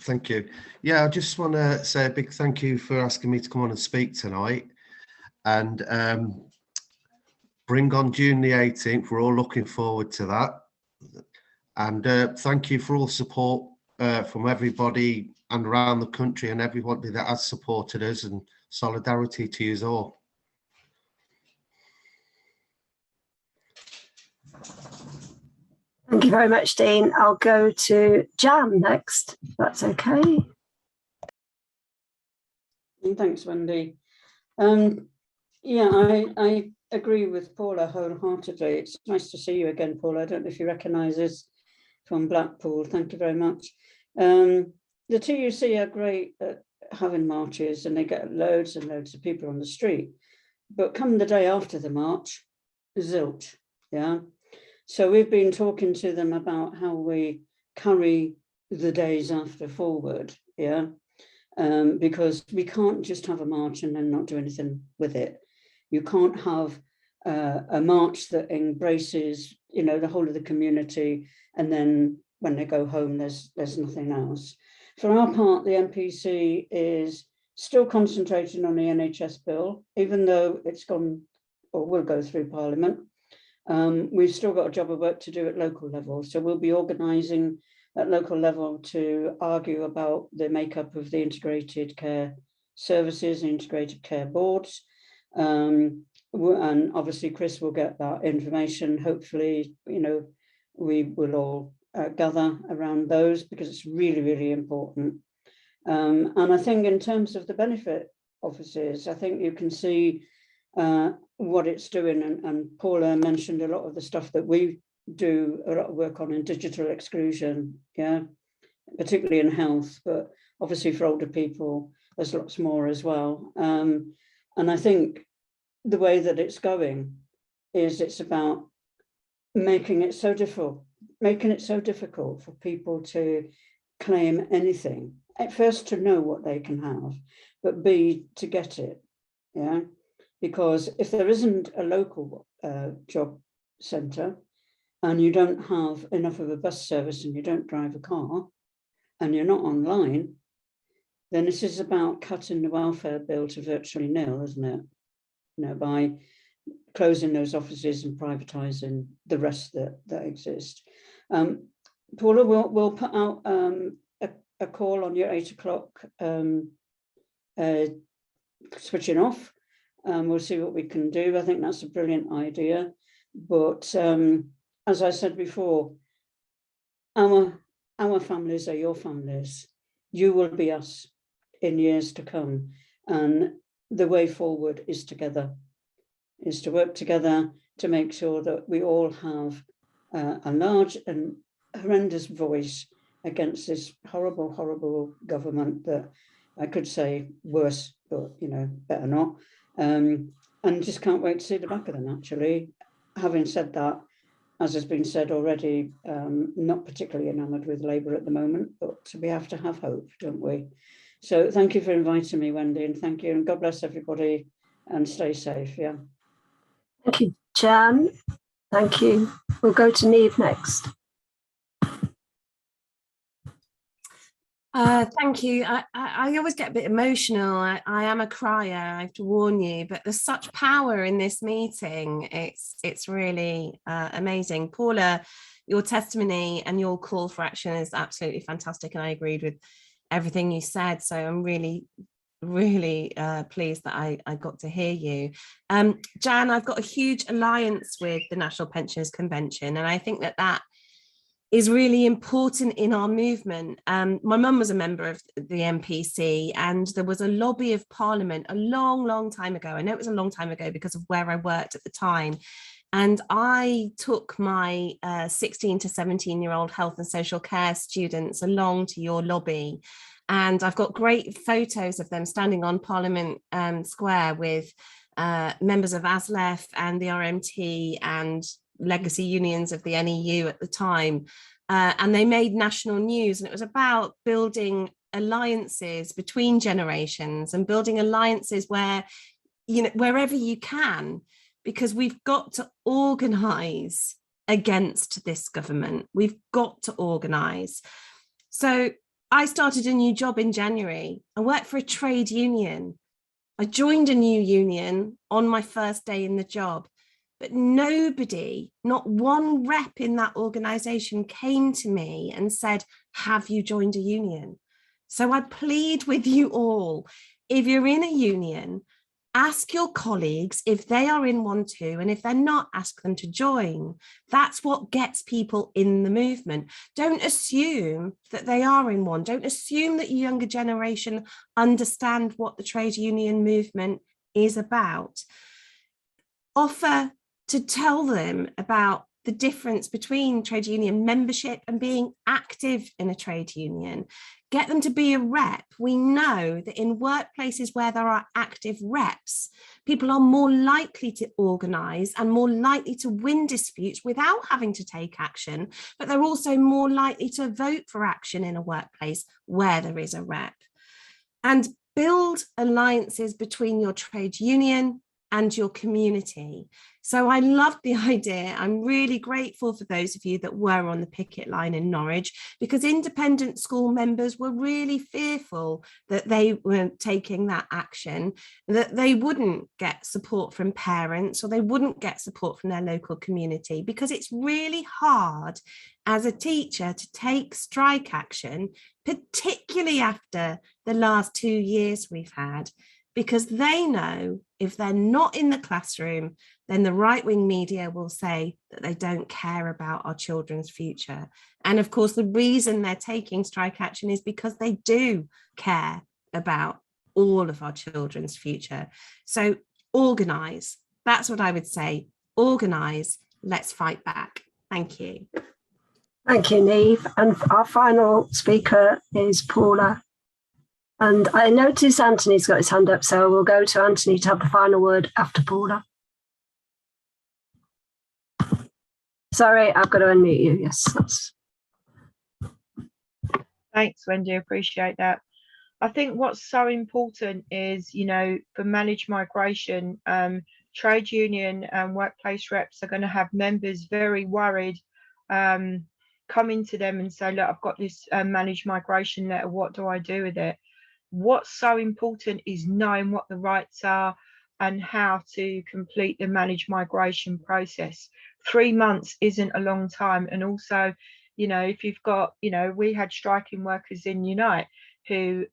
Thank you. Yeah, I just want to say a big thank you for asking me to come on and speak tonight. And bring on June the 18th. We're all looking forward to that. And thank you for all support from everybody and around the country and everybody that has supported us, and solidarity to you all. Thank you very much, Dean. I'll go to Jan next, if that's okay. Thanks, Wendy. Yeah, I agree with Paula wholeheartedly. It's nice to see you again, Paula. I don't know if you recognise us from Blackpool. Thank you very much. The TUC are great at having marches, and they get loads and loads of people on the street. But come the day after the march, zilch, yeah? So we've been talking to them about how we carry the days after forward, yeah? Because we can't just have a march and then not do anything with it. You can't have a march that embraces, you know, the whole of the community, and then when they go home, there's nothing else. For our part, the MPC is still concentrating on the NHS bill, even though it's gone or will go through Parliament. We've still got a job of work to do at local level. So we'll be organising at local level to argue about the makeup of the integrated care services, integrated care boards. And obviously Chris will get that information. Hopefully, you know, we will all gather around those, because it's really, really important. And I think in terms of the benefit offices, I think you can see what it's doing. And Paula mentioned a lot of the stuff that we do a lot of work on in digital exclusion, yeah, particularly in health, but obviously for older people, there's lots more as well. And I think the way that it's going is it's about making it so difficult for people to claim anything. At first, to know what they can have, but B, to get it, yeah? Because if there isn't a local job centre, and you don't have enough of a bus service, and you don't drive a car, and you're not online, then this is about cutting the welfare bill to virtually nil, isn't it? You know, by closing those offices and privatising the rest that exist. Paula, we'll put out a call on your 8 o'clock switching off. We'll see what we can do. I think that's a brilliant idea. But as I said before, our families are your families. You will be us in years to come. And the way forward is together, is to work together to make sure that we all have a large and horrendous voice against this horrible, horrible government that I could say worse, but, you know, better not. And just can't wait to see the back of them, actually. Having said that, as has been said already, not particularly enamoured with Labour at the moment, but we have to have hope, don't we? So thank you for inviting me, Wendy, and thank you, and God bless everybody, and stay safe, yeah. Thank you, Jan. Thank you. We'll go to Neve next. Thank you. I always get a bit emotional. I am a crier, I have to warn you, but there's such power in this meeting. It's really amazing. Paula, your testimony and your call for action is absolutely fantastic, and I agreed with everything you said. So I'm really pleased that I got to hear you. Jan, I've got a huge alliance with the National Pensioners Convention, and I think that is really important in our movement. My mum was a member of the NPC, and there was a lobby of Parliament a long time ago. I know it was a long time ago because of where I worked at the time. And I took my 16 to 17-year-old health and social care students along to your lobby. And I've got great photos of them standing on Parliament Square with members of ASLEF and the RMT and legacy unions of the NEU at the time, and they made national news, and it was about building alliances between generations and building alliances where, you know, wherever you can, because we've got to organise against this government. We've got to organise. So I started a new job in January. I worked for a trade union. I joined a new union on my first day in the job. But nobody, not one rep in that organisation came to me and said, have you joined a union? So I plead with you all, if you're in a union, ask your colleagues if they are in one too, and if they're not, ask them to join. That's what gets people in the movement. Don't assume that they are in one. Don't assume that your younger generation understand what the trade union movement is about. Offer to tell them about the difference between trade union membership and being active in a trade union. Get them to be a rep. We know that in workplaces where there are active reps, people are more likely to organise and more likely to win disputes without having to take action, but they're also more likely to vote for action in a workplace where there is a rep. And build alliances between your trade union and your community. So I loved the idea. I'm really grateful for those of you that were on the picket line in Norwich, because independent school members were really fearful that they weren't taking that action, that they wouldn't get support from parents or they wouldn't get support from their local community, because it's really hard as a teacher to take strike action, particularly after the last 2 years we've had, because they know if they're not in the classroom, then the right-wing media will say that they don't care about our children's future. And of course, the reason they're taking strike action is because they do care about all of our children's future. So organise. That's what I would say. Organise. Let's fight back. Thank you. Thank you, Neve. And our final speaker is Paula. And I notice Anthony's got his hand up, so we'll go to Anthony to have the final word after Paula. Sorry, I've got to unmute you. Yes. Thanks, Wendy. Appreciate that. I think what's so important is, you know, for managed migration, trade union and workplace reps are going to have members very worried, coming to them and say, look, I've got this managed migration letter. What do I do with it? What's so important is knowing what the rights are and how to complete the managed migration process. 3 months isn't a long time. And also, you know, if you've got, you know, we had striking workers in Unite who,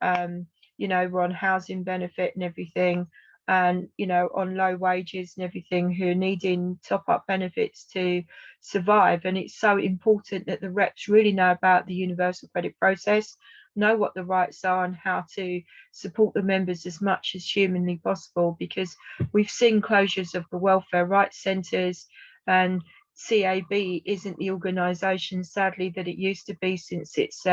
you know, were on housing benefit and everything, and, you know, on low wages and everything, who are needing top-up benefits to survive. And it's so important that the reps really know about the universal credit process, know what the rights are and how to support the members as much as humanly possible, because we've seen closures of the welfare rights centres, and CAB isn't the organisation, sadly, that it used to be since it's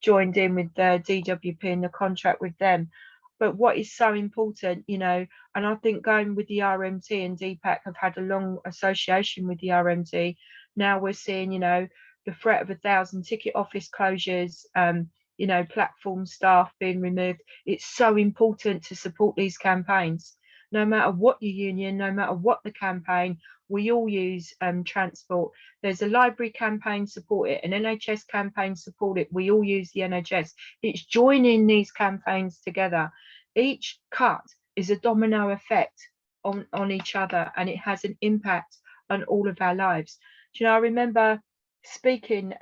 joined in with the DWP and the contract with them. But what is so important, you know, and I think going with the RMT, and DPAC have had a long association with the RMT. Now we're seeing, you know, the threat of 1,000 ticket office closures, you know, platform staff being removed. It's so important to support these campaigns. no matter what your union, no matter what the campaign, we all use transport. There's a library campaign, support it, an NHS campaign, support it. We all use the NHS. It's joining these campaigns together. Each cut is a domino effect on each other, and it has an impact on all of our lives. Do you know, I remember speaking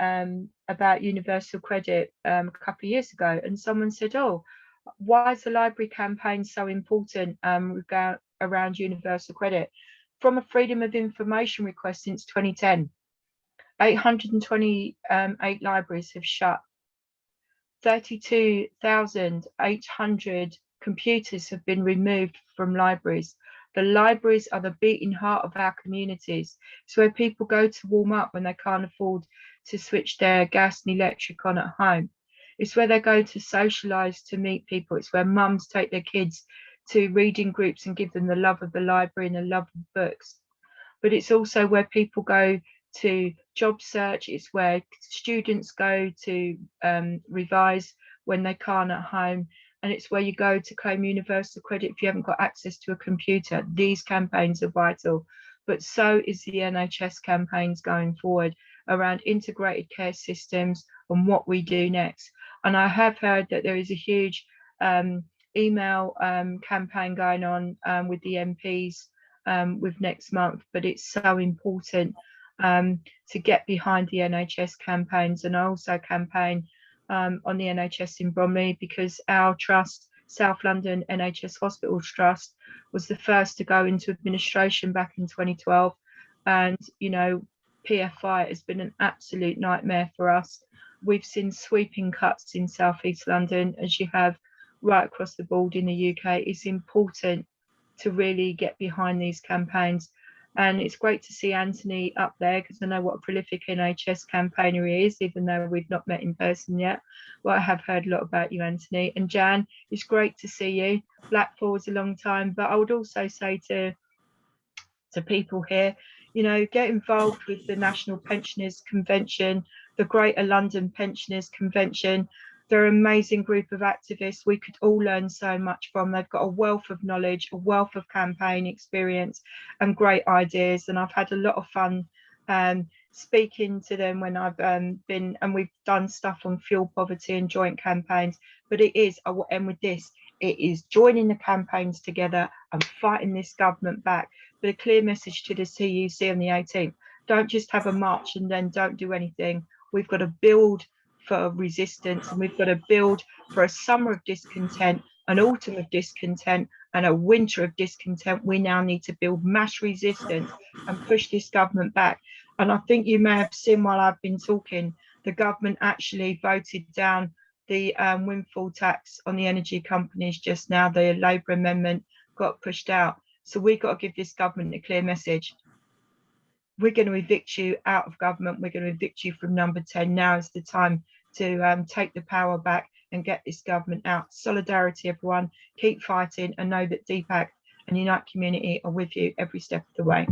about universal credit a couple of years ago, and someone said, oh, why is the library campaign so important around universal credit? From a freedom of information request since 2010, 828 libraries have shut. 32,800 computers have been removed from libraries. The libraries are the beating heart of our communities. It's where people go to warm up when they can't afford to switch their gas and electric on at home. It's where they go to socialise, to meet people. It's where mums take their kids to reading groups and give them the love of the library and the love of books. But it's also where people go to job search. It's where students go to revise when they can't at home. And it's where you go to claim universal credit if you haven't got access to a computer. These campaigns are vital, but so is the NHS campaigns going forward around integrated care systems and what we do next. And I have heard that there is a huge email campaign going on with the MPs with next month, but it's so important to get behind the NHS campaigns. And I also campaign on the NHS in Bromley, because our trust, South London NHS Hospitals Trust, was the first to go into administration back in 2012. And, you know, PFI has been an absolute nightmare for us. We've seen sweeping cuts in South East London, as you have right across the board in the UK. It's important to really get behind these campaigns. And it's great to see Anthony up there, because I know what a prolific NHS campaigner he is, even though we've not met in person yet. Well, I have heard a lot about you, Anthony. And Jan, it's great to see you. Blackpool was a long time, but I would also say to people here, you know, get involved with the National Pensioners Convention, the Greater London Pensioners Convention. They're an amazing group of activists we could all learn so much from. They've got a wealth of knowledge, a wealth of campaign experience and great ideas. And I've had a lot of fun speaking to them when I've been, and we've done stuff on fuel poverty and joint campaigns. But it is, I will end with this, it is joining the campaigns together and fighting this government back. But a clear message to the CUC on the 18th, don't just have a march and then don't do anything. We've got to build for resistance, and we've got to build for a summer of discontent, an autumn of discontent, and a winter of discontent. We now need to build mass resistance and push this government back. And I think you may have seen while I've been talking, the government actually voted down the windfall tax on the energy companies just now. The Labour amendment got pushed out. So we've got to give this government a clear message. We're going to evict you out of government. We're going to evict you from number 10. Now is the time to take the power back and get this government out. Solidarity, everyone. Keep fighting, and know that Deepak and Unite Community are with you every step of the way.